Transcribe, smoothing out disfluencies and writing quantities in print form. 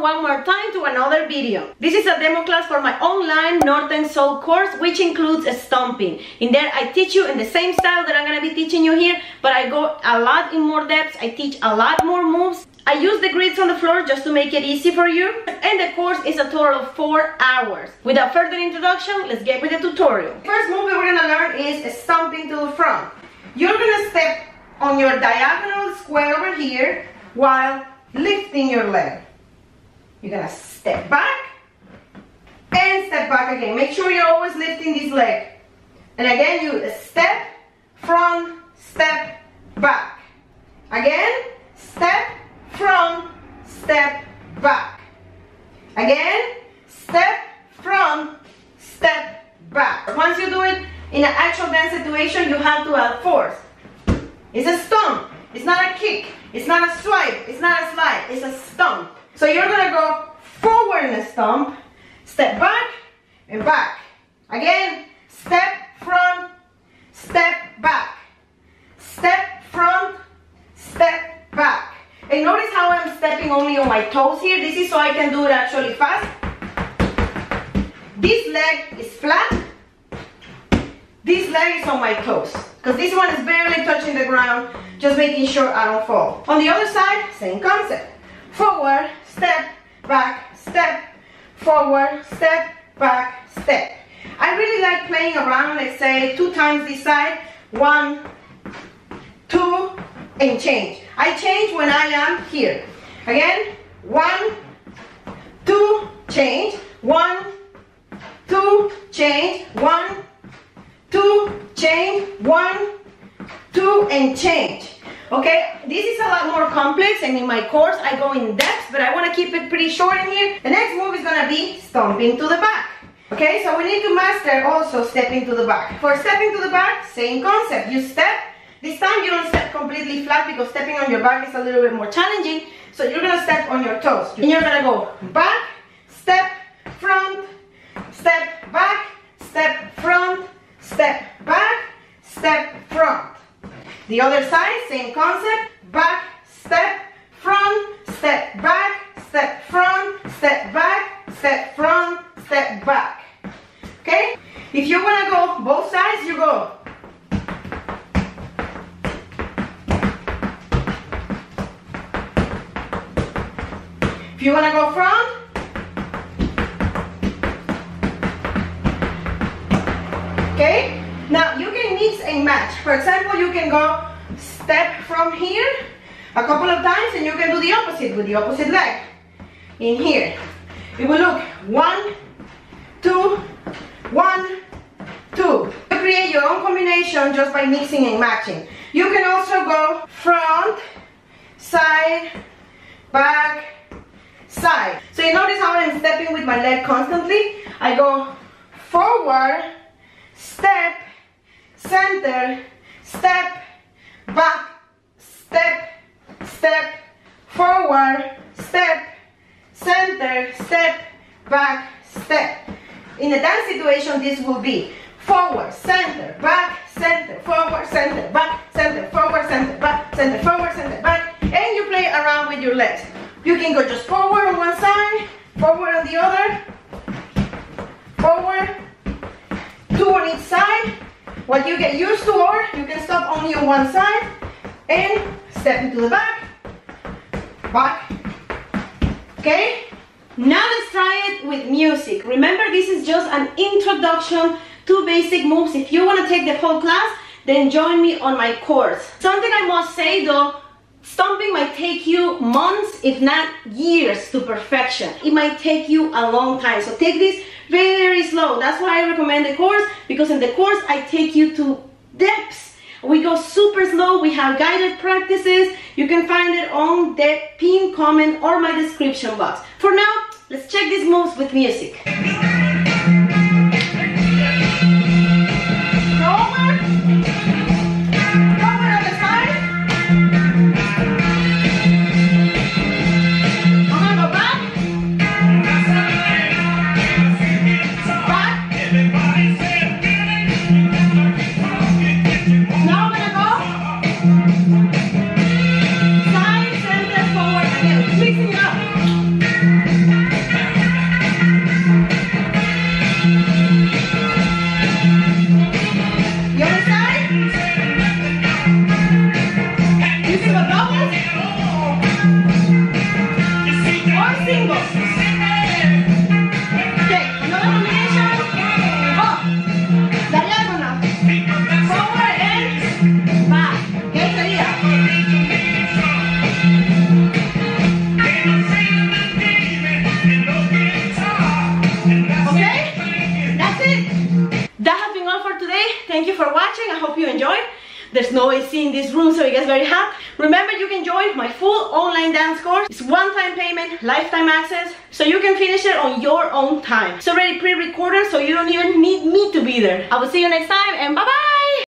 welcome one more time to another video. This is a demo class for my online North and Soul course, which includes a stomping. In there I teach you in the same style that I'm going to be teaching you here, but I go a lot in more depth. I teach a lot more moves. I use the grids on the floor just to make it easy for you, and the course is a total of 4 hours. Without further introduction, let's get with the tutorial. First move we're going to learn is stomping to the front. You're going to step on your diagonal square over here while lifting your leg. You're gonna step back and step back again. Make sure you're always lifting this leg. And again, you step, front, step, back. Again, step, front, step, back. Again, step, front, step, back. Once you do it in an actual dance situation, you have to add force. It's a stomp. It's not a kick. It's not a swipe. It's not a slide. It's a stomp. So you're gonna go forward in a stomp, step back and back. Again, step front, step back. Step front, step back. And notice how I'm stepping only on my toes here. This is so I can do it actually fast. This leg is flat. This leg is on my toes, because this one is barely touching the ground, just making sure I don't fall. On the other side, same concept. Forward, step, back, step, forward, step, back, step. I really like playing around, let's say 2 times this side, 1, 2, and change. I change when I am here. Again, 1, 2, change, 1, 2, change, 1, 2, change, 1, 2, and change. Okay, this is a lot more complex, and in my course I go in depth, but I want to keep it pretty short in here. The next move is going to be stomping to the back. Okay, so we need to master also stepping to the back. For stepping to the back, same concept. You step. This time you don't step completely flat, because stepping on your back is a little bit more challenging. So you're going to step on your toes. And you're going to go back, step, front, step, back, step, front, step, back, step, front. The other side, same concept. Back, step, front, step, back, step, front, step, back, step, front, step, back. Okay? If you want to go both sides, you go. If you want to go front, okay? Now you can mix and match. For example, you can go step from here a couple of times, and you can do the opposite with the opposite leg. In here, it will look 1, 2, 1, 2. You create your own combination just by mixing and matching. You can also go front, side, back, side. So you notice how I'm stepping with my leg constantly. I go forward, step, center, step, back, step, step, forward, step, center, step, back, step. In a dance situation, this will be forward, center, back, center, forward, center, back, center, forward, center, back, center, forward, center, back, and you play around with your legs. You can go just forward on one side, forward on the other, forward, 2 on each side. What you get used to, or you can stop only on one side and step into the back, back. Okay? Now let's try it with music. Remember, this is just an introduction to basic moves. If you want to take the whole class, then join me on my course. Something I must say though, stomping might take you months, if not years, to perfection. It might take you a long time. So take this very slow. That's why I recommend the course, because in the course I take you to depths. We go super slow. We have guided practices. You can find it on the pinned comment or my description box. For now, let's check these moves with music. Side, center, forward, again. Mixing it up. There's no AC in this room, so it gets very hot. Remember, you can join my full online dance course. It's one-time payment, lifetime access, so you can finish it on your own time. It's already pre-recorded, so you don't even need me to be there. I will see you next time, and bye-bye!